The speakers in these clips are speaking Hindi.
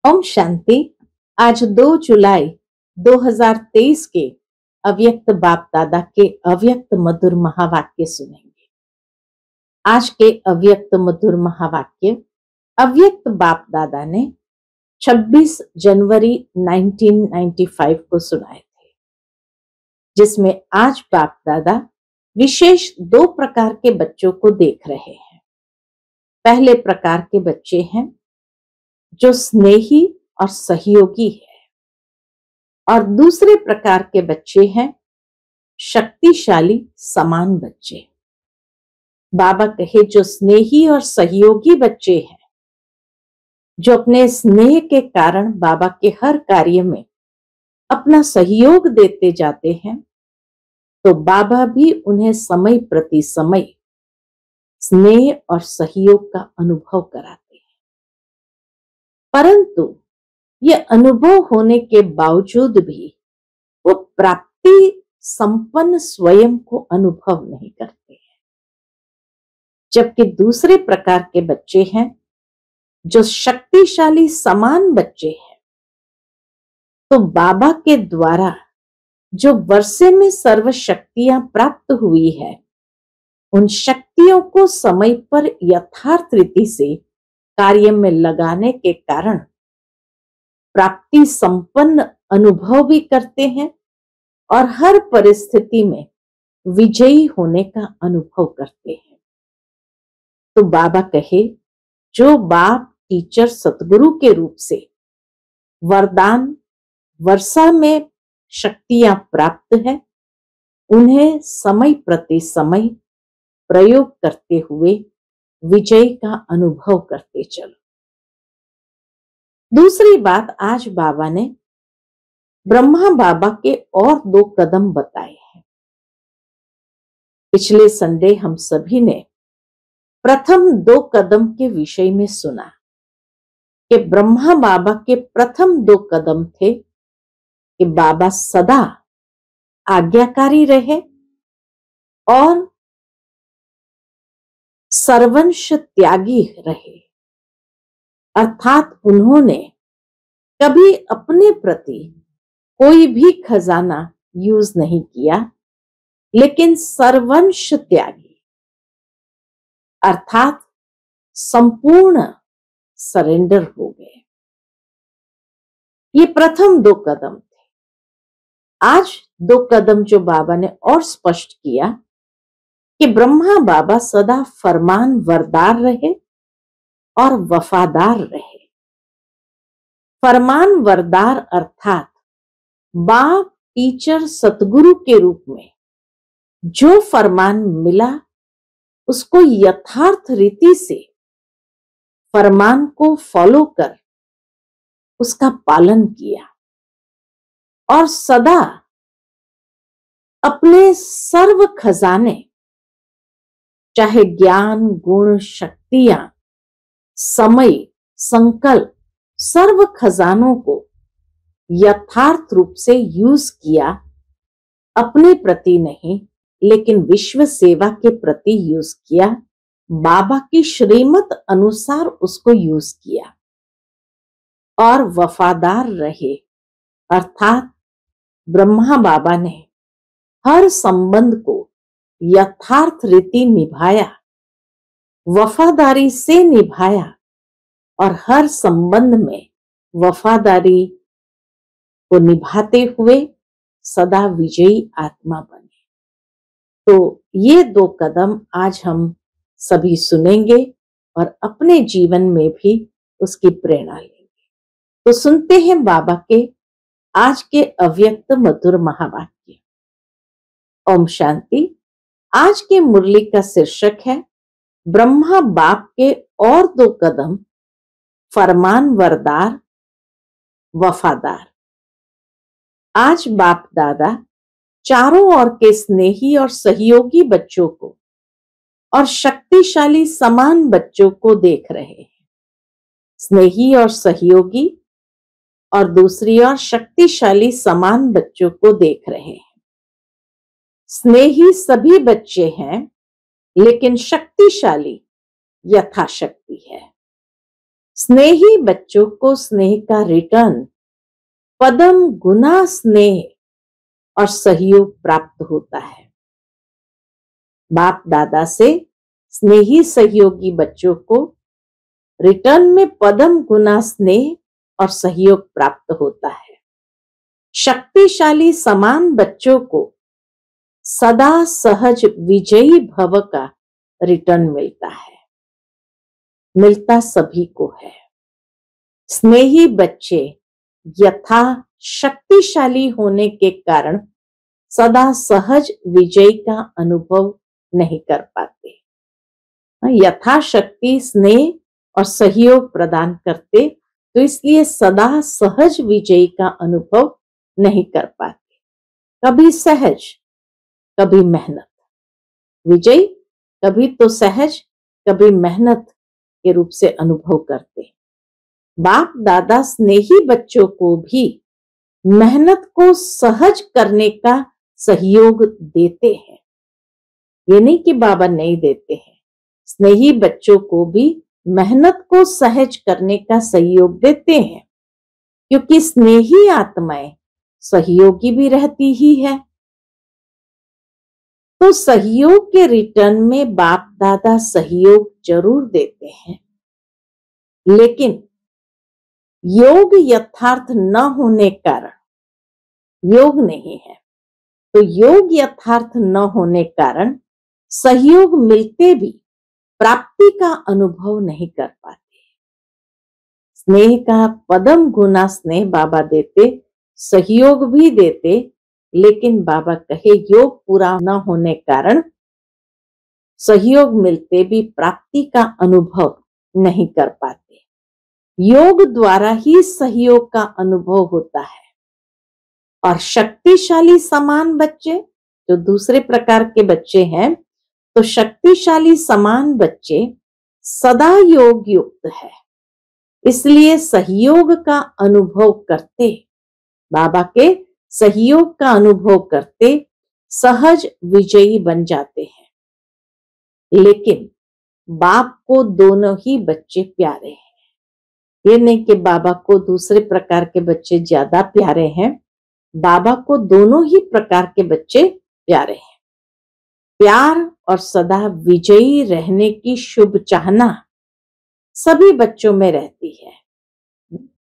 ओम शांति। आज 2 जुलाई 2023 के अव्यक्त बाप दादा के अव्यक्त मधुर महावाक्य सुनेंगे। आज के अव्यक्त मधुर महावाक्य अव्यक्त बाप दादा ने 26 जनवरी 1995 को सुनाए थे, जिसमें आज बाप दादा विशेष 2 प्रकार के बच्चों को देख रहे हैं। पहले प्रकार के बच्चे हैं जो स्नेही और सहयोगी है, और दूसरे प्रकार के बच्चे हैं शक्तिशाली समान बच्चे। बाबा कहे जो स्नेही और सहयोगी बच्चे हैं, जो अपने स्नेह के कारण बाबा के हर कार्य में अपना सहयोग देते जाते हैं, तो बाबा भी उन्हें समय प्रति समय स्नेह और सहयोग का अनुभव कराते हैं। परंतु ये अनुभव होने के बावजूद भी वो प्राप्ति संपन्न स्वयं को अनुभव नहीं करते हैं। जबकि दूसरे प्रकार के बच्चे हैं जो शक्तिशाली समान बच्चे हैं, तो बाबा के द्वारा जो वर्षे में सर्व शक्तियां प्राप्त हुई है, उन शक्तियों को समय पर यथार्थ रीति से कार्य में लगाने के कारण प्राप्ति संपन्न अनुभव भी करते हैं और हर परिस्थिति में विजयी होने का अनुभव करते हैं। तो बाबा कहे जो बाप टीचर सतगुरु के रूप से वरदान वर्षा में शक्तियां प्राप्त है, उन्हें समय प्रति समय प्रयोग करते हुए विजय का अनुभव करते चलो। दूसरी बात, आज बाबा ने ब्रह्मा बाबा के और 2 कदम बताए हैं। पिछले संडे हम सभी ने प्रथम 2 कदम के विषय में सुना कि ब्रह्मा बाबा के प्रथम 2 कदम थे कि बाबा सदा आज्ञाकारी रहे और सर्वंश त्यागी रहे, अर्थात उन्होंने कभी अपने प्रति कोई भी खजाना यूज नहीं किया, लेकिन सर्वंश त्यागी अर्थात संपूर्ण सरेंडर हो गए। ये प्रथम 2 कदम थे। आज 2 कदम जो बाबा ने और स्पष्ट किया कि ब्रह्मा बाबा सदा फरमान वरदार रहे और वफादार रहे। फरमान वरदार अर्थात बाप टीचर सतगुरु के रूप में जो फरमान मिला, उसको यथार्थ रीति से फरमान को फॉलो कर उसका पालन किया और सदा अपने सर्व खजाने, चाहे ज्ञान गुण शक्तियां समय संकल्प, सर्व खजानों को यथार्थ रूप से यूज किया। अपने प्रति नहीं, लेकिन विश्व सेवा के प्रति यूज किया। बाबा की श्रीमत अनुसार उसको यूज किया और वफादार रहे, अर्थात ब्रह्मा बाबा ने हर संबंध को यथार्थ रीति निभाया, वफादारी से निभाया और हर संबंध में वफादारी को निभाते हुए सदा विजयी आत्मा बने। तो ये 2 कदम आज हम सभी सुनेंगे और अपने जीवन में भी उसकी प्रेरणा लेंगे। तो सुनते हैं बाबा के आज के अव्यक्त मधुर महावाक्य। ओम शांति। आज के मुरली का शीर्षक है ब्रह्मा बाप के और 2 कदम, फरमान वरदार वफादार। आज बाप दादा चारों ओर के स्नेही और सहयोगी बच्चों को और शक्तिशाली समान बच्चों को देख रहे हैं। स्नेही और सहयोगी और दूसरी ओर शक्तिशाली समान बच्चों को देख रहे हैं। स्नेही सभी बच्चे हैं, लेकिन शक्तिशाली यथाशक्ति है। स्नेही बच्चों को स्नेह का रिटर्न पदम गुना स्नेह और सहयोग प्राप्त होता है। बाप दादा से स्नेही सहयोगी बच्चों को रिटर्न में पदम गुना स्नेह और सहयोग प्राप्त होता है। शक्तिशाली समान बच्चों को सदा सहज विजयी भव का रिटर्न मिलता है, मिलता सभी को है। स्नेही बच्चे यथा शक्तिशाली होने के कारण सदा सहज विजय का अनुभव नहीं कर पाते। यथाशक्ति स्नेह और सहयोग प्रदान करते, तो इसलिए सदा सहज विजय का अनुभव नहीं कर पाते। कभी सहज, कभी मेहनत। विजय कभी तो सहज, कभी मेहनत के रूप से अनुभव करते। बाप दादा स्नेही बच्चों को भी मेहनत को सहज करने का सहयोग देते हैं। ये नहीं कि बाबा नहीं देते हैं, स्नेही बच्चों को भी मेहनत को सहज करने का सहयोग देते हैं, क्योंकि स्नेही आत्माएं सहयोगी भी रहती ही है। तो सहयोग के रिटर्न में बाप दादा सहयोग जरूर देते हैं, लेकिन योग यथार्थ न होने कारण योग नहीं है। तो योग यथार्थ न होने कारण सहयोग मिलते भी प्राप्ति का अनुभव नहीं कर पाते। स्नेह का पदम गुना स्नेह बाबा देते, सहयोग भी देते, लेकिन बाबा कहे योग पूरा न होने कारण सहयोग मिलते भी प्राप्ति का अनुभव नहीं कर पाते। योग द्वारा ही सहयोग का अनुभव होता है। और शक्तिशाली समान बच्चे, जो दूसरे प्रकार के बच्चे हैं, तो शक्तिशाली समान बच्चे सदा योग युक्त है, इसलिए सहयोग का अनुभव करते, बाबा के सहयोग का अनुभव करते सहज विजयी बन जाते हैं। लेकिन बाप को दोनों ही बच्चे प्यारे हैं। ये नहीं कि बाबा को दूसरे प्रकार के बच्चे ज्यादा प्यारे हैं, बाबा को दोनों ही प्रकार के बच्चे प्यारे हैं। प्यार और सदा विजयी रहने की शुभ चाहना सभी बच्चों में रहती है।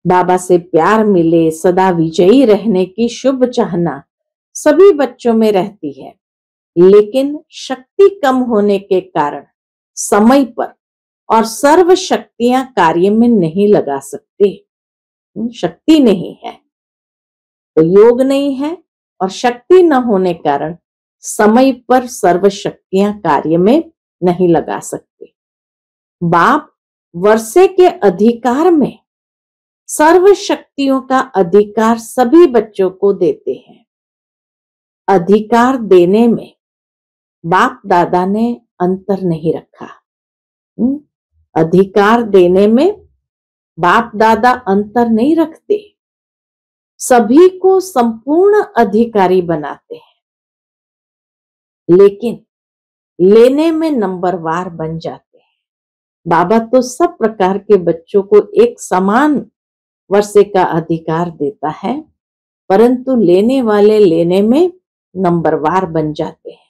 बाबा से प्यार मिले, सदा विजयी रहने की शुभ चाहना सभी बच्चों में रहती है, लेकिन शक्ति कम होने के कारण समय पर और सर्व शक्तियां कार्य में नहीं लगा सकते। शक्ति नहीं है तो योग नहीं है, और शक्ति न होने कारण समय पर सर्व शक्तियां कार्य में नहीं लगा सकते। बाप वर्षे के अधिकार में सर्व शक्तियों का अधिकार सभी बच्चों को देते हैं। अधिकार देने में बाप दादा ने अंतर नहीं रखा। अधिकार देने में बाप दादा अंतर नहीं रखते, सभी को संपूर्ण अधिकारी बनाते हैं, लेकिन लेने में नंबरवार बन जाते हैं। बाबा तो सब प्रकार के बच्चों को एक समान वर्षे का अधिकार देता है, परंतु लेने वाले लेने में नंबरवार बन जाते हैं।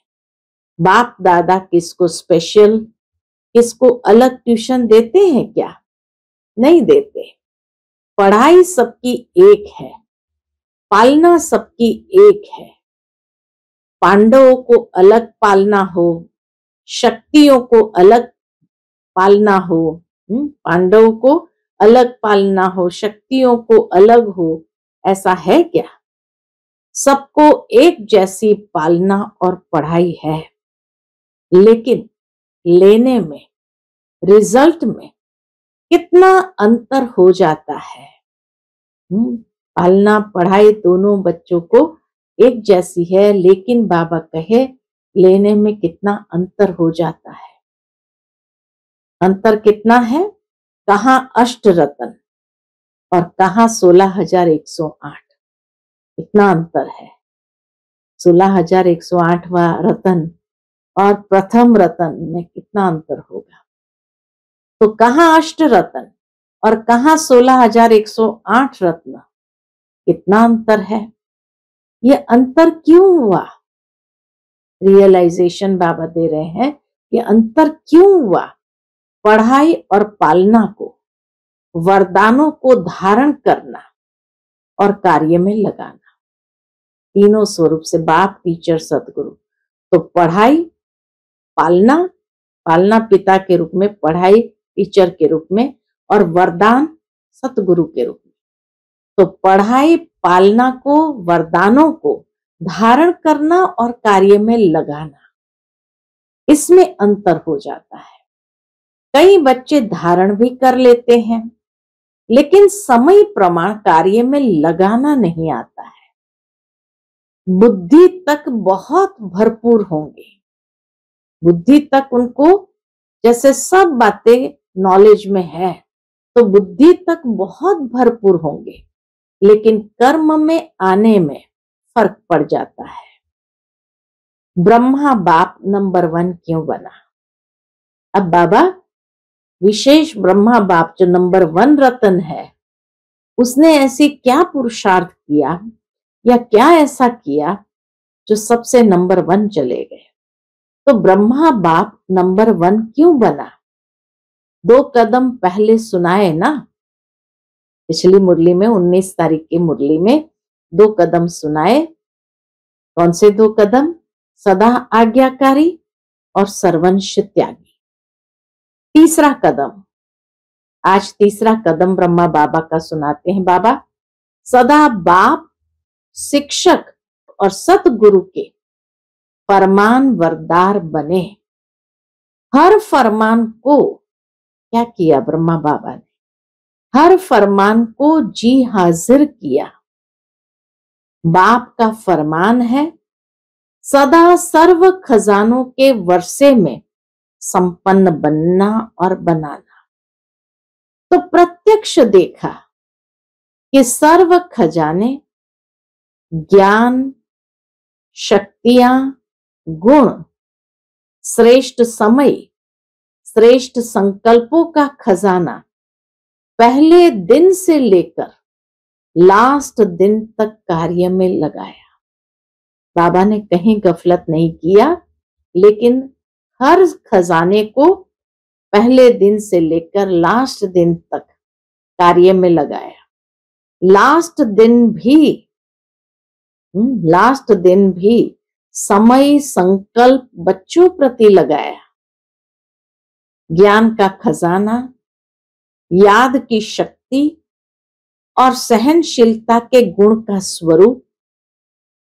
बाप दादा किसको स्पेशल, किसको अलग ट्यूशन देते हैं क्या? नहीं देते। पढ़ाई सबकी एक है, पालना सबकी एक है। पांडवों को अलग पालना हो, शक्तियों को अलग पालना हो, पांडवों को अलग पालना हो, शक्तियों को अलग हो, ऐसा है क्या? सबको एक जैसी पालना और पढ़ाई है, लेकिन लेने में, रिजल्ट में कितना अंतर हो जाता है। पालना पढ़ाई दोनों बच्चों को एक जैसी है, लेकिन बाबा कहे लेने में कितना अंतर हो जाता है। अंतर कितना है? कहाँ अष्ट रतन और कहाँ 16,108, इतना अंतर है। 16,108वां रतन और प्रथम रतन में कितना अंतर होगा। तो कहाँ अष्ट रतन, और कहाँ 16,108 रत्न। कितना अंतर है। ये अंतर क्यों हुआ? रियलाइजेशन बाबा दे रहे हैं कि अंतर क्यों हुआ। पढ़ाई और पालना को, वरदानों को धारण करना और कार्य में लगाना, तीनों स्वरूप से, बाप, टीचर, सतगुरु। तो पढ़ाई, पालना, पालना पिता के रूप में, पढ़ाई टीचर के रूप में, और वरदान सतगुरु के रूप में। तो पढ़ाई, पालना को, वरदानों को धारण करना और कार्य में लगाना, इसमें अंतर हो जाता है। कई बच्चे धारण भी कर लेते हैं, लेकिन समय प्रमाण कार्य में लगाना नहीं आता है। बुद्धि तक बहुत भरपूर होंगे, बुद्धि तक उनको जैसे सब बातें नॉलेज में है, तो बुद्धि तक बहुत भरपूर होंगे, लेकिन कर्म में आने में फर्क पड़ जाता है। ब्रह्मा बाप नंबर 1 क्यों बना? अब बाबा विशेष ब्रह्मा बाप जो नंबर 1 रतन है, उसने ऐसी क्या पुरुषार्थ किया या क्या ऐसा किया जो सबसे नंबर 1 चले गए? तो ब्रह्मा बाप नंबर 1 क्यों बना? 2 कदम पहले सुनाए ना, पिछली मुरली में 19 तारीख की मुरली में 2 कदम सुनाए। कौन से 2 कदम? सदा आज्ञाकारी और सर्वंश त्यागी। तीसरा कदम, आज तीसरा कदम ब्रह्मा बाबा का सुनाते हैं। बाबा सदा बाप, शिक्षक और सतगुरु के फरमान वरदार बने। हर फरमान को क्या किया ब्रह्मा बाबा ने? हर फरमान को जी हाजिर किया। बाप का फरमान है सदा सर्व खजानों के वर्षे में संपन्न बनना और बनाना। तो प्रत्यक्ष देखा कि सर्व खजाने, ज्ञान, शक्तियां, गुण, श्रेष्ठ समय, श्रेष्ठ संकल्पों का खजाना पहले दिन से लेकर लास्ट दिन तक कार्य में लगाया। बाबा ने कहीं गफलत नहीं किया, लेकिन हर खजाने को पहले दिन से लेकर लास्ट दिन तक कार्य में लगाया। लास्ट दिन भी समय, संकल्प बच्चों प्रति लगाया। ज्ञान का खजाना, याद की शक्ति और सहनशीलता के गुण का स्वरूप,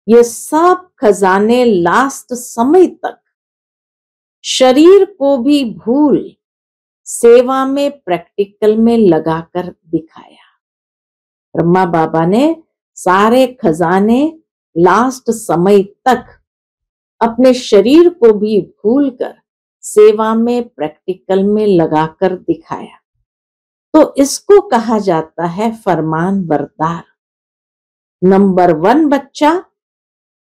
ये सब खजाने लास्ट समय तक शरीर को भी भूल सेवा में, प्रैक्टिकल में लगाकर दिखाया। ब्रह्मा बाबा ने सारे खजाने लास्ट समय तक अपने शरीर को भी भूलकर सेवा में, प्रैक्टिकल में लगाकर दिखाया। तो इसको कहा जाता है फरमान वरदार। नंबर 1 बच्चा,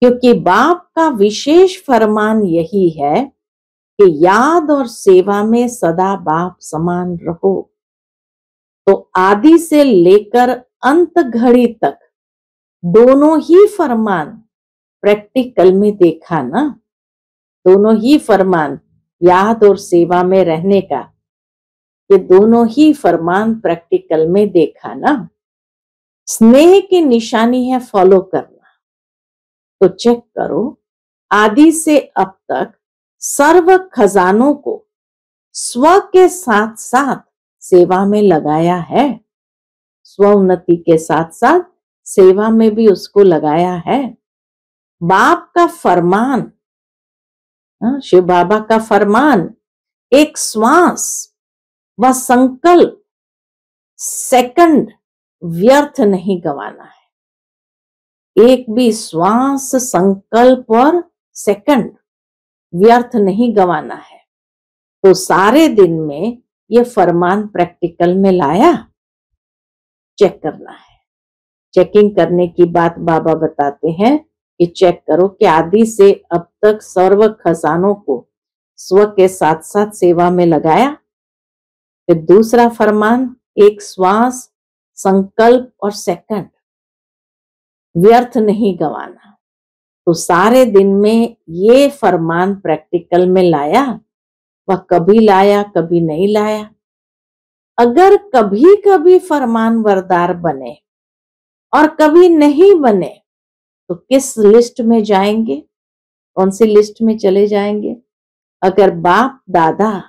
क्योंकि बाप का विशेष फरमान यही है कि याद और सेवा में सदा बाप समान रहो। तो आदि से लेकर अंत घड़ी तक दोनों ही फरमान प्रैक्टिकल में देखा ना। दोनों ही फरमान, याद और सेवा में रहने का, ये दोनों ही फरमान प्रैक्टिकल में देखा ना। स्नेह की निशानी है फॉलो करना। तो चेक करो, आदि से अब तक सर्व खजानों को स्व के साथ साथ सेवा में लगाया है। स्व उन्नति के साथ साथ सेवा में भी उसको लगाया है। बाप का फरमान, शिव बाबा का फरमान, एक श्वास व संकल्प सेकंड व्यर्थ नहीं गंवाना है। एक भी श्वास, संकल्प और सेकंड व्यर्थ नहीं गंवाना है। तो सारे दिन में ये फरमान प्रैक्टिकल में लाया, चेक करना है। चेकिंग करने की बात बाबा बताते हैं कि चेक करो कि आदि से अब तक सर्व खजानों को स्व के साथ साथ सेवा में लगाया। फिर दूसरा फरमान एक श्वास, संकल्प और सेकंड व्यर्थ नहीं गंवाना। तो सारे दिन में ये फरमान प्रैक्टिकल में लाया, वह कभी लाया कभी नहीं लाया। अगर कभी कभी फरमान वरदार बने और कभी नहीं बने तो किस लिस्ट में जाएंगे? कौन सी लिस्ट में चले जाएंगे? अगर बाप दादा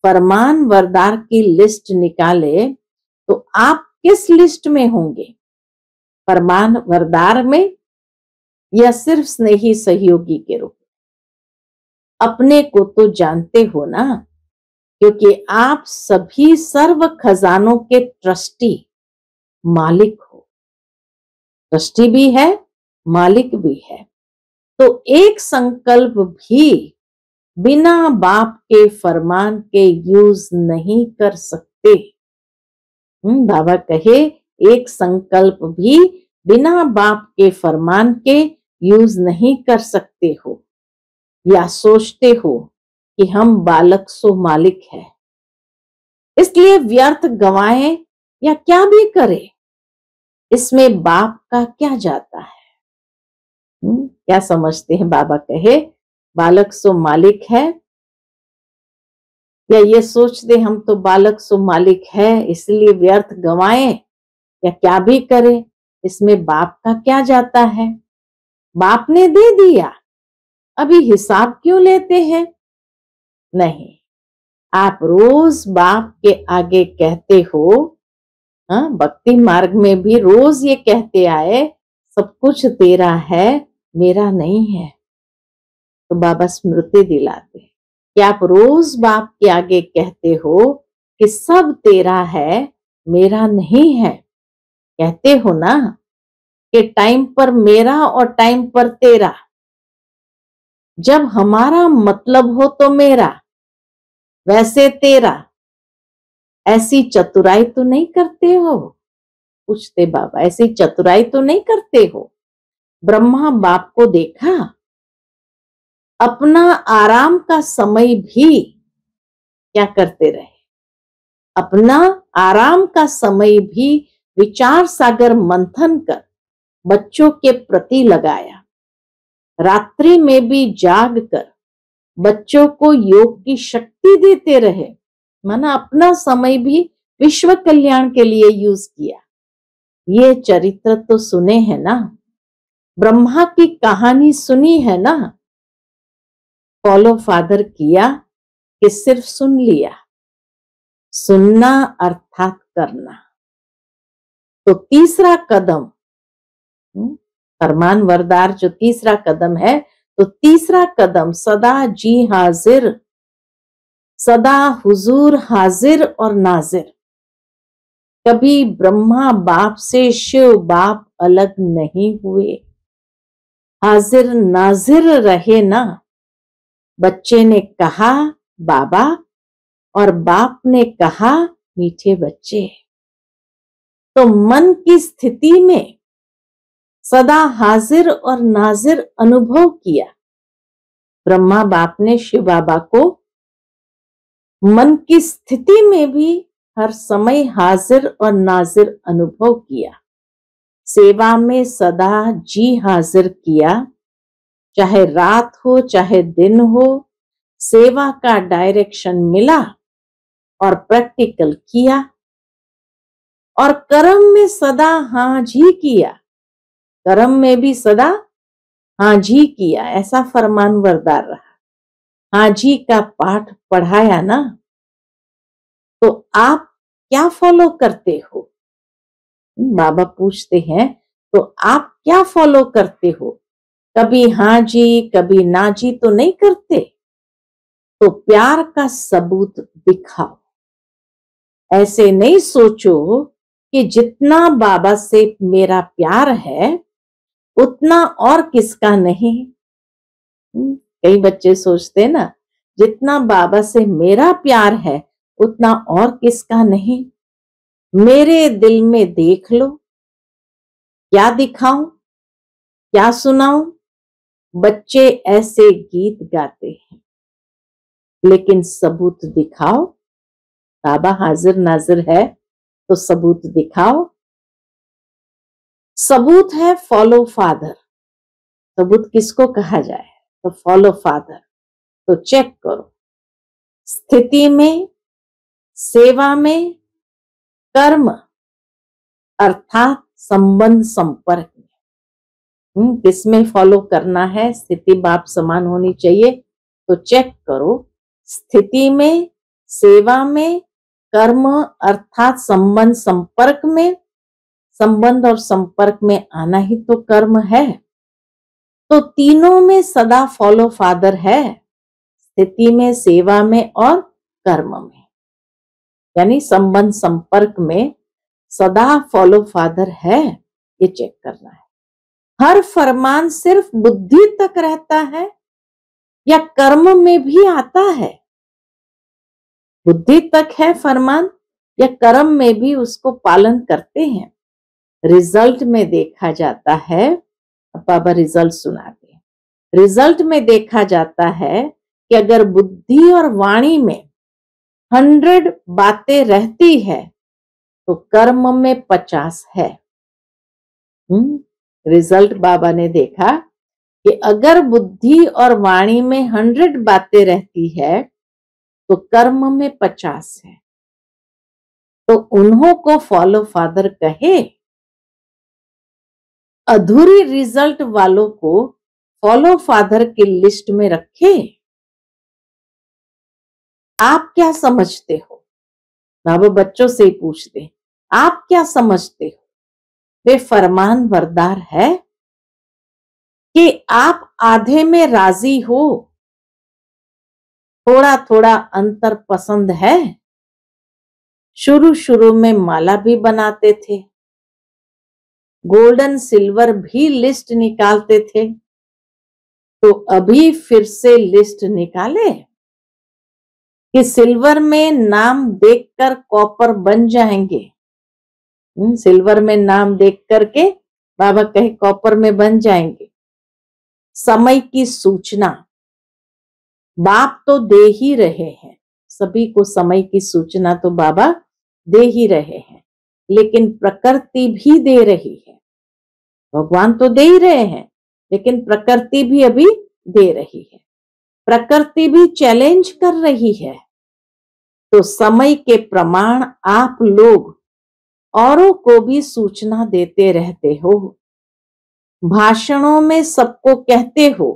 फरमान वरदार की लिस्ट निकाले तो आप किस लिस्ट में होंगे? फरमान वरदार में या सिर्फ स्नेही सहयोगी के रूप में? अपने को तो जानते हो ना, क्योंकि आप सभी सर्व खजानों के ट्रस्टी मालिक हो। ट्रस्टी भी है, मालिक भी है। तो एक संकल्प भी बिना बाप के फरमान के यूज नहीं कर सकते। बाबा कहे एक संकल्प भी बिना बाप के फरमान के यूज नहीं कर सकते हो, या सोचते हो कि हम बालक सो मालिक है, इसलिए व्यर्थ गवाएं या क्या भी करे, इसमें बाप का क्या जाता है? क्या समझते हैं? बाबा कहे बालक सो मालिक है, या ये सोचते हम तो बालक सो मालिक है इसलिए व्यर्थ गवाएं या क्या भी करे, इसमें बाप का क्या जाता है? बाप ने दे दिया, अभी हिसाब क्यों लेते हैं? नहीं, आप रोज बाप के आगे कहते हो, भक्ति मार्ग में भी रोज ये कहते आए सब कुछ तेरा है, मेरा नहीं है। तो बाबा स्मृति दिलाते कि आप रोज बाप के आगे कहते हो कि सब तेरा है, मेरा नहीं है। कहते हो ना कि टाइम पर मेरा और टाइम पर तेरा, जब हमारा मतलब हो तो मेरा, वैसे तेरा, ऐसी चतुराई तो नहीं करते हो? पूछते बाबा, ऐसी चतुराई तो नहीं करते हो? ब्रह्मा बाप को देखा, अपना आराम का समय भी क्या करते रहे? अपना आराम का समय भी विचार सागर मंथन कर बच्चों के प्रति लगाया। रात्रि में भी जाग कर बच्चों को योग की शक्ति देते रहे, माना अपना समय भी विश्व कल्याण के लिए यूज किया। ये चरित्र तो सुने हैं ना, ब्रह्मा की कहानी सुनी है ना। फॉलो फादर किया कि सिर्फ सुन लिया? सुनना अर्थात करना। तो तीसरा कदम, फरमान वरदार जो तीसरा कदम है, तो तीसरा कदम सदा जी हाजिर, सदा हुजूर हाजिर और नाजिर। कभी ब्रह्मा बाप से शिव बाप अलग नहीं हुए, हाजिर नाजिर रहे ना। बच्चे ने कहा बाबा और बाप ने कहा मीठे बच्चे। तो मन की स्थिति में सदा हाजिर और नाजिर अनुभव किया। ब्रह्मा बाप ने शिव बाबा को मन की स्थिति में भी हर समय हाजिर और नाजिर अनुभव किया। सेवा में सदा जी हाजिर किया, चाहे रात हो चाहे दिन हो, सेवा का डायरेक्शन मिला और प्रैक्टिकल किया। और कर्म में सदा हाँ जी किया, कर्म में भी सदा हाँ जी किया, ऐसा फरमान वरदार रहा। हाँ जी का पाठ पढ़ाया ना। तो आप क्या फॉलो करते हो? बाबा पूछते हैं, तो आप क्या फॉलो करते हो? कभी हाँ जी कभी ना जी तो नहीं करते? तो प्यार का सबूत दिखाओ। ऐसे नहीं सोचो कि जितना बाबा से मेरा प्यार है उतना और किसका नहीं। कई बच्चे सोचते हैं ना, जितना बाबा से मेरा प्यार है उतना और किसका नहीं। मेरे दिल में देख लो, क्या दिखाऊं, क्या सुनाऊं? बच्चे ऐसे गीत गाते हैं, लेकिन सबूत दिखाओ। बाबा हाजिर नाजिर है, तो सबूत दिखाओ। सबूत है फॉलो फादर। सबूत किसको कहा जाए? तो फॉलो फादर। तो चेक करो, स्थिति में, सेवा में, कर्म अर्थात संबंध संपर्क में, किसमें फॉलो करना है? स्थिति बाप समान होनी चाहिए। तो चेक करो, स्थिति में, सेवा में, कर्म अर्थात संबंध संपर्क में। संबंध और संपर्क में आना ही तो कर्म है। तो तीनों में सदा फॉलो फादर है, स्थिति में, सेवा में और कर्म में, यानी संबंध संपर्क में सदा फॉलो फादर है। ये चेक करना है। हर फरमान सिर्फ बुद्धि तक रहता है या कर्म में भी आता है? बुद्धि तक है फरमान या कर्म में भी उसको पालन करते हैं? रिजल्ट में देखा जाता है। अब बाबा रिजल्ट सुनाते हैं। रिजल्ट में देखा जाता है कि अगर बुद्धि और वाणी में 100 बातें रहती है तो कर्म में 50 है। रिजल्ट बाबा ने देखा कि अगर बुद्धि और वाणी में 100 बातें रहती है तो कर्म में 50 है। तो उन्हों को फॉलो फादर कहे। अधूरी रिजल्ट वालों को फॉलो फादर की लिस्ट में रखे। आप क्या समझते हो? बाबा बच्चों से ही पूछते, आप क्या समझते हो? वे फरमान बरदार है कि आप आधे में राजी हो? थोड़ा थोड़ा अंतर पसंद है? शुरू शुरू में माला भी बनाते थे, गोल्डन सिल्वर भी लिस्ट निकालते थे, तो अभी फिर से लिस्ट निकाले कि सिल्वर में नाम देखकर कॉपर बन जाएंगे। सिल्वर में नाम देख करके बाबा कहे कॉपर में बन जाएंगे। समय की सूचना बाप तो दे ही रहे हैं, सभी को समय की सूचना तो बाबा दे ही रहे हैं, लेकिन प्रकृति भी दे रही है। भगवान तो दे ही रहे हैं, लेकिन प्रकृति भी अभी दे रही है। प्रकृति भी चैलेंज कर रही है। तो समय के प्रमाण आप लोग औरों को भी सूचना देते रहते हो। भाषणों में सबको कहते हो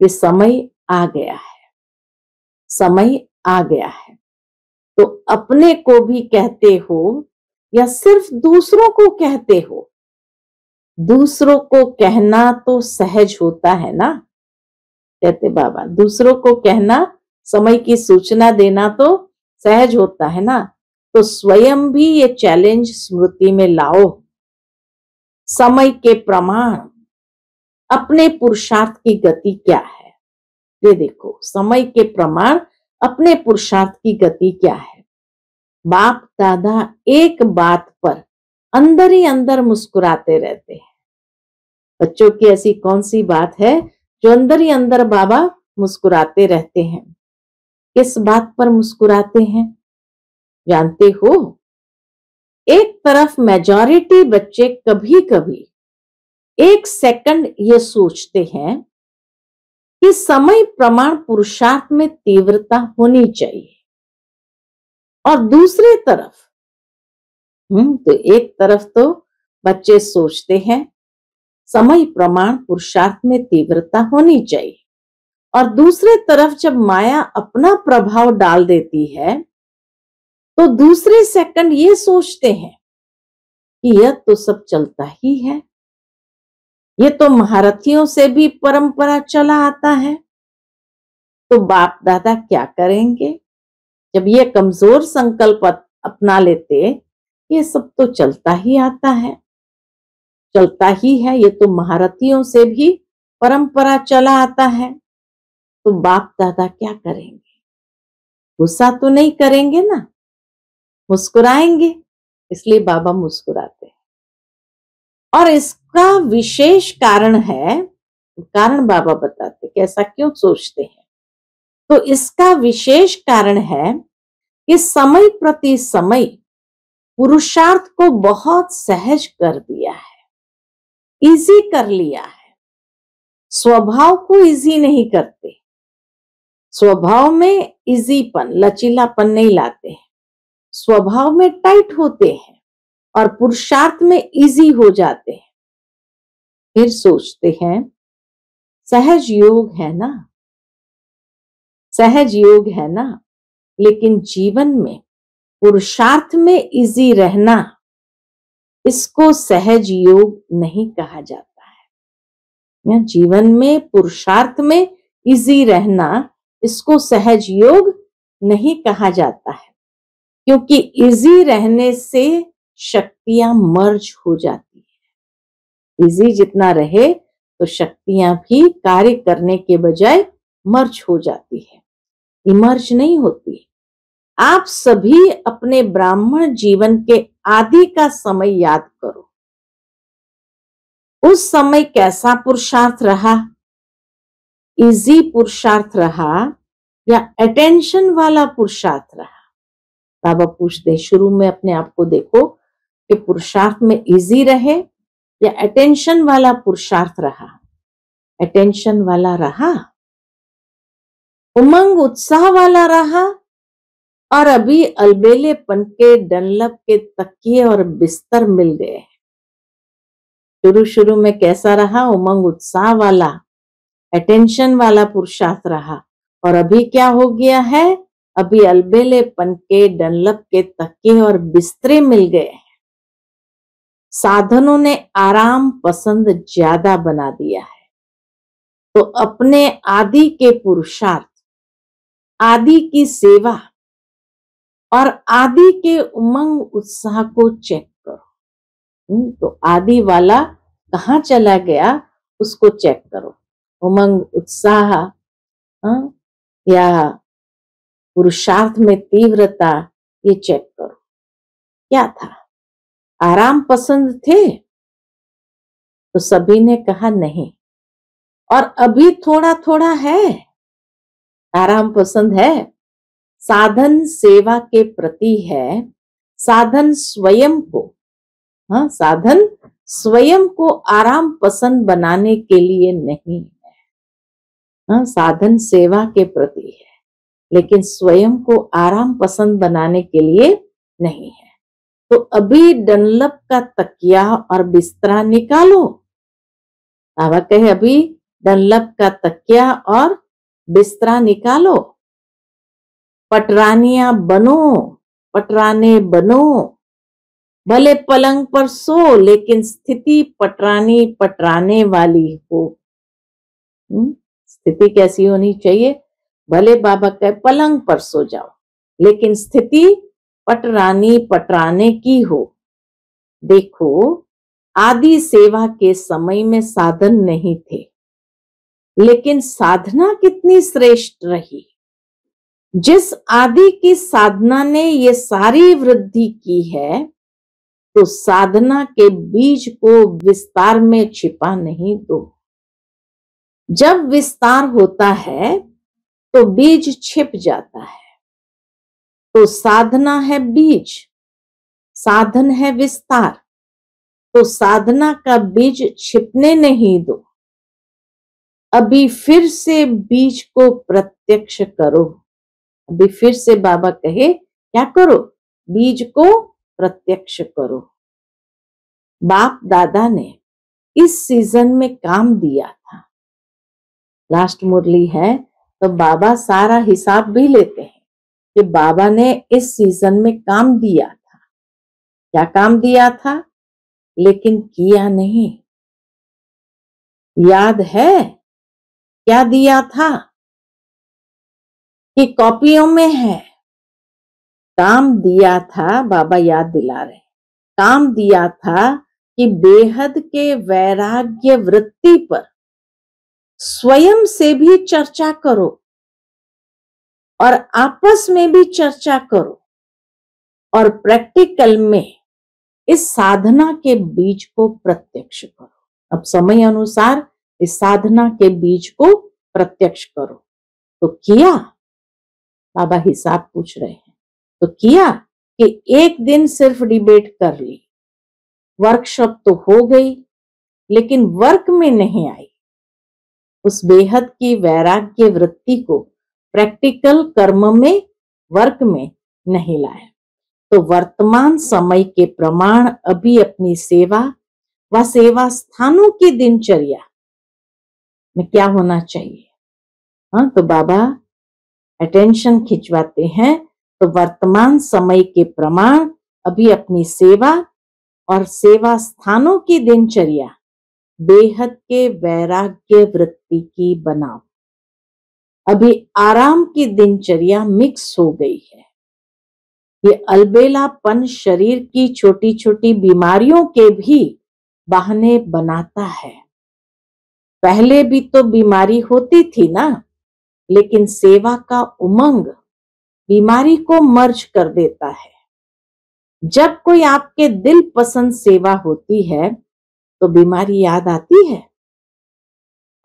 कि समय आ गया है, समय आ गया है। तो अपने को भी कहते हो या सिर्फ दूसरों को कहते हो? दूसरों को कहना तो सहज होता है ना, कहते बाबा। दूसरों को कहना, समय की सूचना देना तो सहज होता है ना। तो स्वयं भी ये चैलेंज स्मृति में लाओ। समय के प्रमाण, अपने पुरुषार्थ की गति क्या है? ये देखो, समय के प्रमाण अपने पुरुषार्थ की गति क्या है? बाप दादा एक बात पर अंदर ही अंदर मुस्कुराते रहते हैं। बच्चों की ऐसी कौन सी बात है जो अंदर ही अंदर बाबा मुस्कुराते रहते हैं? किस बात पर मुस्कुराते हैं जानते हो? एक तरफ मेजॉरिटी बच्चे कभी कभी 1 सेकंड ये सोचते हैं कि समय प्रमाण पुरुषार्थ में तीव्रता होनी चाहिए, और दूसरे तरफ तो एक तरफ तो बच्चे सोचते हैं समय प्रमाण पुरुषार्थ में तीव्रता होनी चाहिए, और दूसरे तरफ जब माया अपना प्रभाव डाल देती है तो दूसरे सेकंड ये सोचते हैं कि यह तो सब चलता ही है, ये तो महारथियों से भी परंपरा चला आता है, तो बाप दादा क्या करेंगे? जब ये कमजोर संकल्प अपना लेते, ये सब तो चलता ही आता है, चलता ही है, ये तो महारथियों से भी परंपरा चला आता है, तो बाप दादा क्या करेंगे? गुस्सा तो नहीं करेंगे ना, मुस्कुराएंगे। इसलिए बाबा मुस्कुराते हैं। और इसका विशेष कारण है, कारण बाबा बताते कि ऐसा क्यों सोचते हैं। तो इसका विशेष कारण है कि समय प्रति समय पुरुषार्थ को बहुत सहज कर दिया है, इजी कर लिया है। स्वभाव को इजी नहीं करते, स्वभाव में इजीपन, लचीलापन नहीं लाते हैं, स्वभाव में टाइट होते हैं और पुरुषार्थ में इजी हो जाते हैं। फिर सोचते हैं सहज योग है ना, सहज योग है ना, लेकिन जीवन में पुरुषार्थ में इजी रहना, इसको सहज योग नहीं कहा जाता है। जीवन में पुरुषार्थ में इजी रहना, इसको सहज योग नहीं कहा जाता है, क्योंकि इजी रहने से शक्तियां मर्ज हो जाती है। इजी जितना रहे तो शक्तियां भी कार्य करने के बजाय मर्ज हो जाती है, इमर्ज नहीं होती। आप सभी अपने ब्राह्मण जीवन के आदि का समय याद करो। उस समय कैसा पुरुषार्थ रहा? इजी पुरुषार्थ रहा या अटेंशन वाला पुरुषार्थ रहा? बाबा पूछते शुरू में अपने आप को देखो कि पुरुषार्थ में इजी रहे या अटेंशन वाला पुरुषार्थ रहा? अटेंशन वाला रहा, उमंग उत्साह वाला रहा, और अभी अलबेलेपन के डनलप के तकिए और बिस्तर मिल गए। शुरू शुरू में कैसा रहा? उमंग उत्साह वाला, अटेंशन वाला पुरुषार्थ रहा, और अभी क्या हो गया है? अभी अलबेलेपन के डनलप के तकिए और बिस्तरे मिल गए हैं। साधनों ने आराम पसंद ज्यादा बना दिया है, तो अपने आदि के पुरुषार्थ, आदि की सेवा और आदि के उमंग उत्साह को चेक करो। तो आदि वाला कहाँ चला गया, उसको चेक करो। उमंग उत्साह या पुरुषार्थ में तीव्रता, ये चेक करो क्या था। आराम पसंद थे? तो सभी ने कहा नहीं। और अभी थोड़ा थोड़ा है, आराम पसंद है। साधन सेवा के प्रति है, साधन स्वयं को, साधन स्वयं को आराम पसंद बनाने के लिए नहीं है। साधन सेवा के प्रति है, लेकिन स्वयं को आराम पसंद बनाने के लिए नहीं है। तो अभी डनलप का तकिया और बिस्तरा निकालो। बाबा कहे अभी डनलप का तकिया और बिस्तरा निकालो। पटरानियां बनो, पटराने बनो। भले पलंग पर सो, लेकिन स्थिति पटरानी पटराने वाली हो। स्थिति कैसी होनी चाहिए? भले बाबा कहे पलंग पर सो जाओ, लेकिन स्थिति पटरानी पटराने की हो। देखो, आदि सेवा के समय में साधन नहीं थे, लेकिन साधना कितनी श्रेष्ठ रही। जिस आदि की साधना ने ये सारी वृद्धि की है, तो साधना के बीज को विस्तार में छिपा नहीं दो। जब विस्तार होता है तो बीज छिप जाता है। तो साधना है बीज, साधन है विस्तार। तो साधना का बीज छिपने नहीं दो। अभी फिर से बीज को प्रत्यक्ष करो। अभी फिर से बाबा कहे क्या करो? बीज को प्रत्यक्ष करो। बाप दादा ने इस सीजन में काम दिया था। लास्ट मुरली है तो बाबा सारा हिसाब भी लेते हैं कि बाबा ने इस सीजन में काम दिया था। क्या काम दिया था? लेकिन किया नहीं। याद है क्या दिया था? कि कॉपियों में है। काम दिया था, बाबा याद दिला रहे, काम दिया था कि बेहद के वैराग्य वृत्ति पर स्वयं से भी चर्चा करो और आपस में भी चर्चा करो, और प्रैक्टिकल में इस साधना के बीज को प्रत्यक्ष करो। अब समय अनुसार इस साधना के बीज को प्रत्यक्ष करो। तो किया? बाबा हिसाब पूछ रहे हैं। तो किया? कि एक दिन सिर्फ डिबेट कर ली, वर्कशॉप तो हो गई लेकिन वर्क में नहीं आई, उस बेहद की वैराग्य वृत्ति को प्रैक्टिकल कर्म में, वर्क में नहीं लाया। तो वर्तमान समय के प्रमाण अभी अपनी सेवा व सेवा स्थानों की दिनचर्या में क्या होना चाहिए। हाँ, तो बाबा अटेंशन खिंचवाते हैं। तो वर्तमान समय के प्रमाण अभी अपनी सेवा और सेवा स्थानों की दिनचर्या बेहद के वैराग्य वृत्ति की बनाओ। अभी आराम की दिनचर्या मिक्स हो गई है। ये अलबेलापन शरीर की छोटी छोटी बीमारियों के भी बहाने बनाता है। पहले भी तो बीमारी होती थी ना, लेकिन सेवा का उमंग बीमारी को मर्ज कर देता है। जब कोई आपके दिल पसंद सेवा होती है तो बीमारी याद आती है।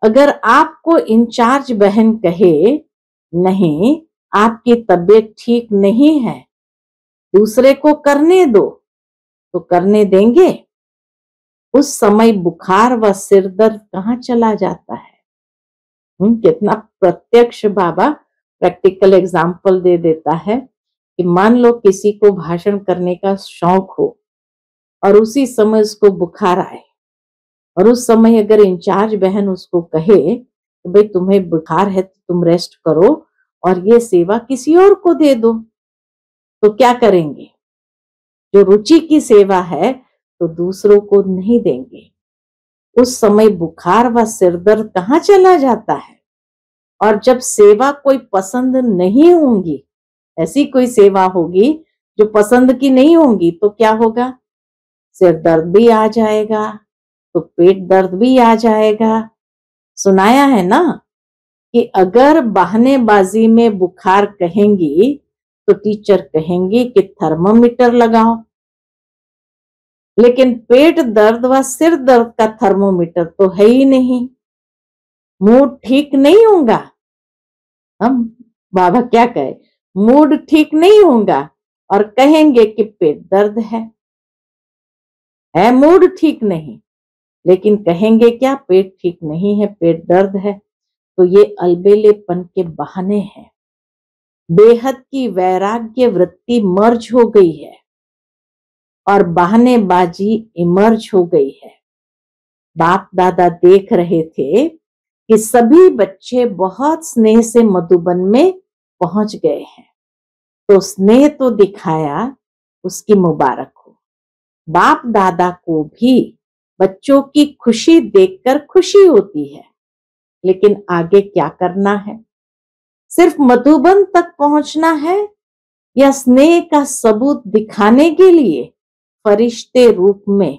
अगर आपको इंचार्ज बहन कहे नहीं, आपकी तबीयत ठीक नहीं है, दूसरे को करने दो, तो करने देंगे? उस समय बुखार व सिर दर्द कहाँ चला जाता है। कितना प्रत्यक्ष बाबा प्रैक्टिकल एग्जाम्पल दे देता है कि मान लो किसी को भाषण करने का शौक हो और उसी समय उसको बुखार आए, और उस समय अगर इंचार्ज बहन उसको कहे कि भाई तुम्हें बुखार है तो तुम रेस्ट करो और ये सेवा किसी और को दे दो, तो क्या करेंगे? जो रुचि की सेवा है तो दूसरों को नहीं देंगे। उस समय बुखार व सिर दर्द कहाँ चला जाता है। और जब सेवा कोई पसंद नहीं होगी, ऐसी कोई सेवा होगी जो पसंद की नहीं होगी, तो क्या होगा? सिर दर्द भी आ जाएगा, तो पेट दर्द भी आ जाएगा। सुनाया है ना कि अगर बहानेबाजी में बुखार कहेंगी तो टीचर कहेंगे कि थर्मोमीटर लगाओ, लेकिन पेट दर्द व सिर दर्द का थर्मोमीटर तो है ही नहीं। मूड ठीक नहीं होगा, हम बाबा क्या कहे, मूड ठीक नहीं होगा और कहेंगे कि पेट दर्द है मूड ठीक नहीं, लेकिन कहेंगे क्या, पेट ठीक नहीं है, पेट दर्द है। तो ये अलबेलेपन के बहाने हैं। बेहद की वैराग्य वृत्ति मर्ज हो गई है और बहानेबाजी इमर्ज हो गई है। बाप दादा देख रहे थे कि सभी बच्चे बहुत स्नेह से मधुबन में पहुंच गए हैं, तो स्नेह तो दिखाया, उसकी मुबारक हो। बाप दादा को भी बच्चों की खुशी देखकर खुशी होती है, लेकिन आगे क्या करना है? सिर्फ मधुबन तक पहुंचना है या स्नेह का सबूत दिखाने के लिए फरिश्ते रूप में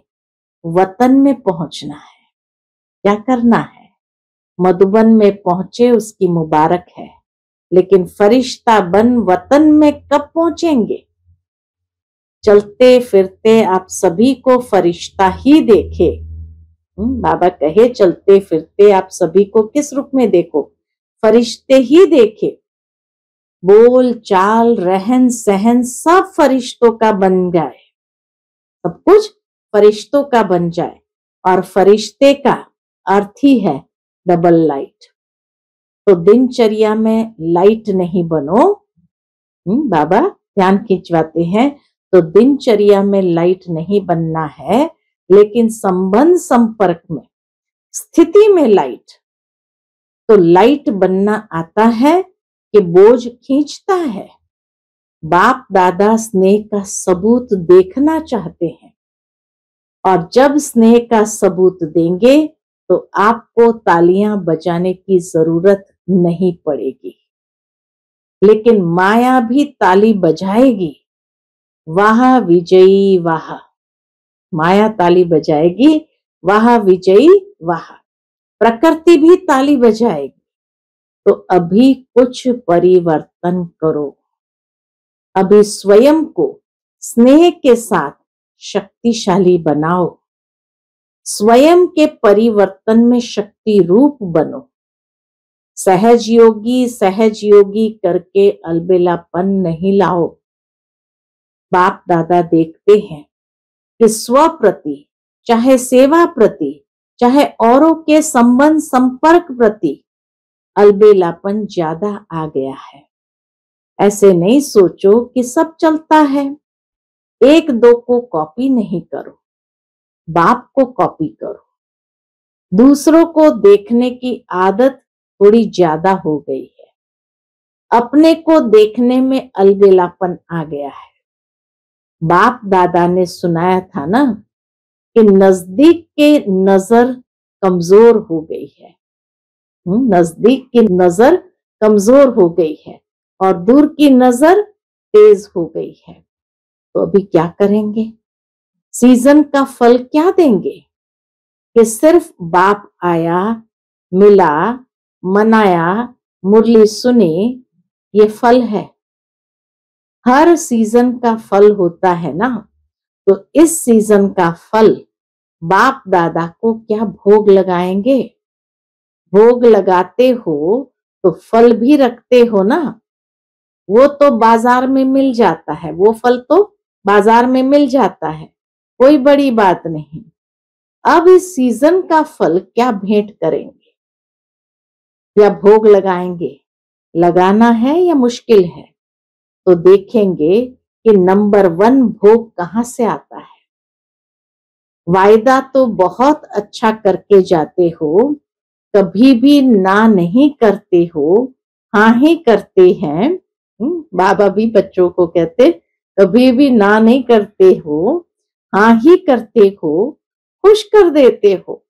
वतन में पहुंचना है? क्या करना है? मधुबन में पहुंचे उसकी मुबारक है, लेकिन फरिश्ता बन वतन में कब पहुंचेंगे? चलते फिरते आप सभी को फरिश्ता ही देखे। बाबा कहे चलते फिरते आप सभी को किस रूप में देखो? फरिश्ते ही देखे। बोल चाल रहन सहन सब फरिश्तों का बन जाए, सब कुछ फरिश्तों का बन जाए। और फरिश्ते का अर्थ ही है डबल लाइट। तो दिनचर्या में लाइट नहीं बनो। बाबा ध्यान खिंचवाते हैं, तो दिनचर्या में लाइट नहीं बनना है, लेकिन संबंध संपर्क में, स्थिति में लाइट। तो लाइट बनना आता है कि बोझ खींचता है। बाप दादा स्नेह का सबूत देखना चाहते हैं, और जब स्नेह का सबूत देंगे तो आपको तालियां बजाने की जरूरत नहीं पड़ेगी, लेकिन माया भी ताली बजाएगी। वाह विजयी वाह, माया ताली बजाएगी, वाह विजयी वाह। प्रकृति भी ताली बजाएगी। तो अभी कुछ परिवर्तन करो। अभी स्वयं को स्नेह के साथ शक्तिशाली बनाओ। स्वयं के परिवर्तन में शक्ति रूप बनो। सहज योगी करके अलबेलापन नहीं लाओ। बाप दादा देखते हैं कि स्व प्रति, चाहे सेवा प्रति, चाहे औरों के संबंध संपर्क प्रति अलबेलापन ज्यादा आ गया है। ऐसे नहीं सोचो कि सब चलता है, एक दो को कॉपी नहीं करो, बाप को कॉपी करो। दूसरों को देखने की आदत थोड़ी ज्यादा हो गई है, अपने को देखने में अलबेलापन आ गया है। बाप दादा ने सुनाया था ना कि नजदीक के नजर कमजोर हो गई है, नजदीक की नजर कमजोर हो गई है और दूर की नजर तेज हो गई है। तो अभी क्या करेंगे? सीजन का फल क्या देंगे कि सिर्फ बाप आया, मिला, मनाया, मुरली सुनी, ये फल है। हर सीजन का फल होता है ना, तो इस सीजन का फल बाप दादा को क्या भोग लगाएंगे? भोग लगाते हो तो फल भी रखते हो ना, वो तो बाजार में मिल जाता है, वो फल तो बाजार में मिल जाता है, कोई बड़ी बात नहीं। अब इस सीजन का फल क्या भेंट करेंगे या भोग लगाएंगे? लगाना है या मुश्किल है? तो देखेंगे कि नंबर 1 भोग कहां से आता है। वायदा तो बहुत अच्छा करके जाते हो, कभी भी ना नहीं करते हो, हाँ ही करते हैं। बाबा भी बच्चों को कहते, कभी भी ना नहीं करते हो, हाँ ही करते हो, खुश कर देते हो,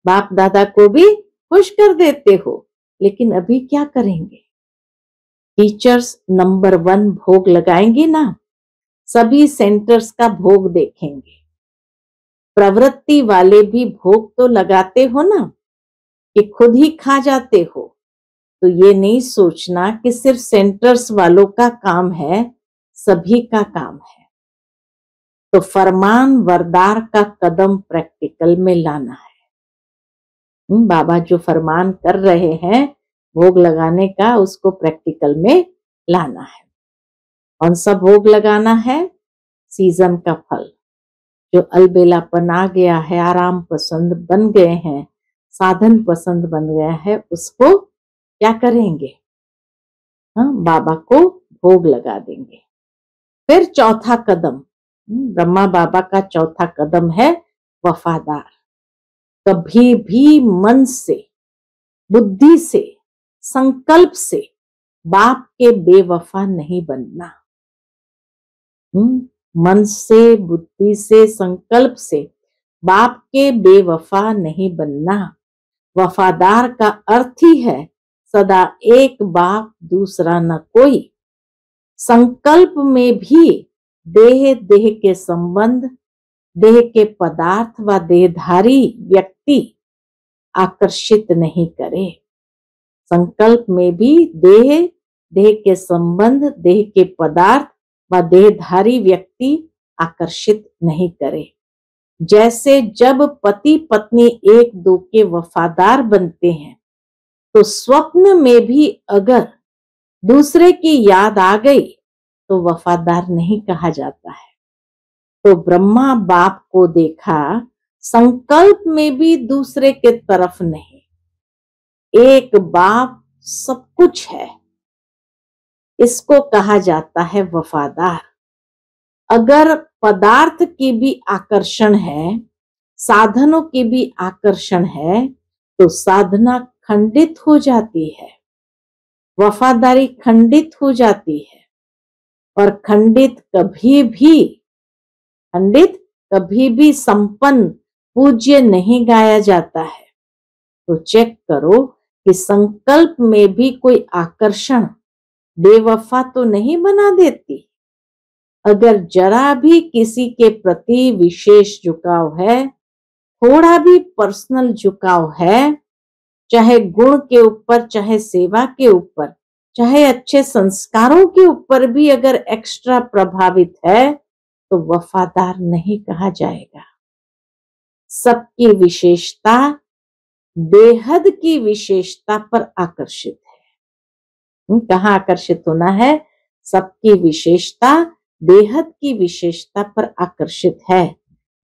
बाप दादा को भी खुश कर देते हो। लेकिन अभी क्या करेंगे? टीचर्स नंबर 1 भोग लगाएंगे ना, सभी सेंटर्स का भोग देखेंगे। प्रवृत्ति वाले भी भोग तो लगाते हो ना, कि खुद ही खा जाते हो। तो ये नहीं सोचना कि सिर्फ सेंटर्स वालों का काम है, सभी का काम है। तो फरमान वरदार का कदम प्रैक्टिकल में लाना है। बाबा जो फरमान कर रहे हैं भोग लगाने का, उसको प्रैक्टिकल में लाना है। कौन सा भोग लगाना है? सीजन का फल। जो अलबेलापन आ गया है, आराम पसंद बन गए हैं, साधन पसंद बन गया है, उसको क्या करेंगे? बाबा को भोग लगा देंगे। फिर चौथा कदम, ब्रह्मा बाबा का चौथा कदम है वफादार। कभी भी मन से, बुद्धि से, संकल्प से बाप के बेवफा नहीं बनना। मन से, बुद्धि से, संकल्प से बाप के बेवफा नहीं बनना। वफादार का अर्थ ही है सदा एक बाप दूसरा न कोई। संकल्प में भी देह देह के संबंध, देह के पदार्थ व देहधारी व्यक्ति आकर्षित नहीं करे। संकल्प में भी देह देह के संबंध, देह के पदार्थ व देहधारी व्यक्ति आकर्षित नहीं करे। जैसे जब पति पत्नी एक दो के वफादार बनते हैं, तो स्वप्न में भी अगर दूसरे की याद आ गई तो वफादार नहीं कहा जाता है। तो ब्रह्मा बाप को देखा, संकल्प में भी दूसरे के तरफ नहीं, एक बाप सब कुछ है, इसको कहा जाता है वफादार। अगर पदार्थ की भी आकर्षण है, साधनों की भी आकर्षण है, तो साधना खंडित हो जाती है, वफादारी खंडित हो जाती है। और खंडित कभी भी संपन्न पूज्य नहीं गाया जाता है। तो चेक करो कि संकल्प में भी कोई आकर्षण बेवफा तो नहीं बना देती। अगर जरा भी किसी के प्रति विशेष झुकाव है, थोड़ा भी पर्सनल झुकाव है, चाहे गुण के ऊपर, चाहे सेवा के ऊपर, चाहे अच्छे संस्कारों के ऊपर भी अगर एक्स्ट्रा प्रभावित है, तो वफादार नहीं कहा जाएगा। सबकी विशेषता बेहद की विशेषता पर आकर्षित है। कहाँ आकर्षित होना है? सबकी विशेषता बेहद की विशेषता पर आकर्षित है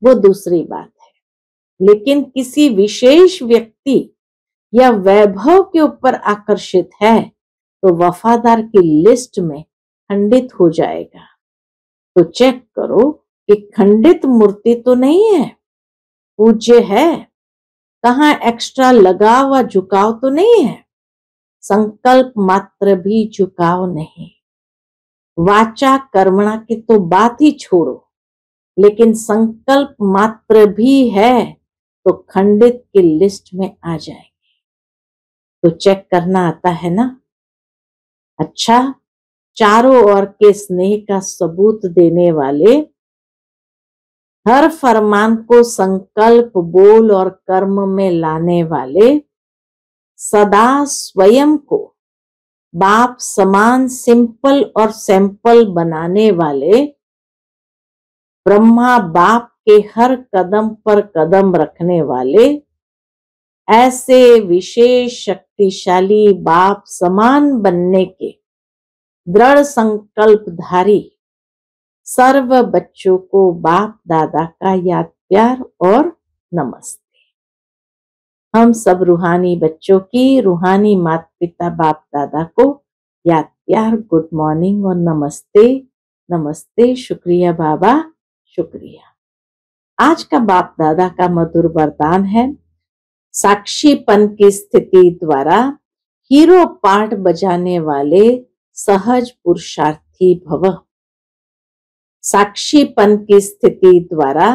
वो दूसरी बात है, लेकिन किसी विशेष व्यक्ति या वैभव के ऊपर आकर्षित है तो वफादार की लिस्ट में खंडित हो जाएगा। तो चेक करो कि खंडित मूर्ति तो नहीं है, पूज्य है, कहाँ एक्स्ट्रा लगाव व झुकाव तो नहीं है, संकल्प मात्र भी झुकाव नहीं। वाचा कर्मणा की तो बात ही छोड़ो, लेकिन संकल्प मात्र भी है तो खंडित की लिस्ट में आ जाएंगे। तो चेक करना आता है ना। अच्छा, चारों ओर के स्नेह का सबूत देने वाले, हर फरमान को संकल्प, बोल और कर्म में लाने वाले, सदा स्वयं को बाप समान सिंपल और सैंपल बनाने वाले, ब्रह्मा बाप के हर कदम पर कदम रखने वाले, ऐसे विशेष शक्तिशाली बाप समान बनने के दृढ़ संकल्पधारी सर्व बच्चों को बाप दादा का याद प्यार और नमस्ते। हम सब रूहानी बच्चों की रूहानी माता पिता बाप दादा को याद प्यार, गुड मॉर्निंग और नमस्ते। नमस्ते, शुक्रिया बाबा, शुक्रिया। आज का बाप दादा का मधुर वरदान है, साक्षीपन की स्थिति द्वारा हीरो पार्ट बजाने वाले सहज पुरुषार्थी भव। साक्षीपन की स्थिति द्वारा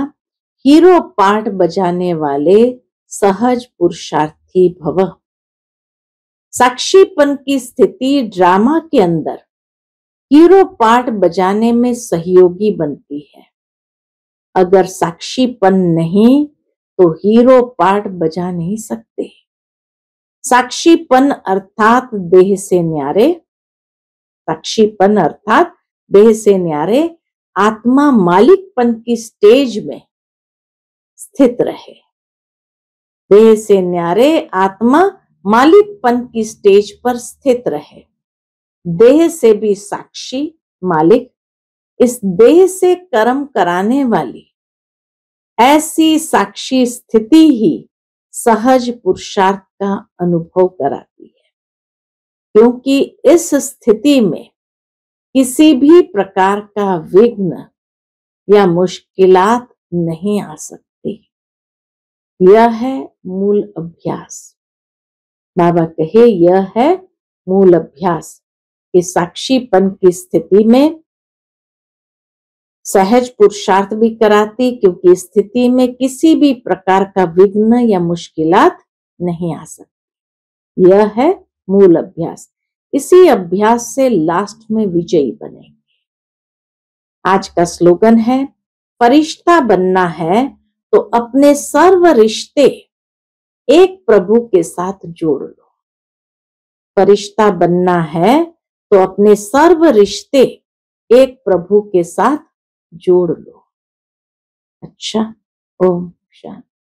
हीरो पार्ट बजाने वाले सहज पुरुषार्थी भव। साक्षीपन की स्थिति ड्रामा के अंदर हीरो पार्ट बजाने में सहयोगी बनती है। अगर साक्षीपन नहीं तो हीरो पार्ट बजा नहीं सकते। साक्षीपन अर्थात देह से न्यारे, साक्षीपन अर्थात देह से न्यारे आत्मा मालिकपन की स्टेज में स्थित रहे। देह से न्यारे आत्मा मालिकपन की स्टेज पर स्थित रहे। देह से भी साक्षी मालिक, इस देह से कर्म कराने वाली ऐसी साक्षी स्थिति ही सहज पुरुषार्थ का अनुभव कराती है, क्योंकि इस स्थिति में किसी भी प्रकार का विघ्न या मुश्किलात नहीं आ सकती। यह है मूल अभ्यास। बाबा कहे यह है मूल अभ्यास कि साक्षीपन की स्थिति में सहज पुरुषार्थ भी कराती, क्योंकि स्थिति में किसी भी प्रकार का विघ्न या मुश्किलात नहीं आ सकती। यह है मूल अभ्यास। इसी अभ्यास से लास्ट में विजयी बनेंगे। आज का स्लोगन है, फरिश्ता बनना है तो अपने सर्व रिश्ते एक प्रभु के साथ जोड़ लो। फरिश्ता बनना है तो अपने सर्व रिश्ते एक प्रभु के साथ जोड़ लो। अच्छा, ओम शांति।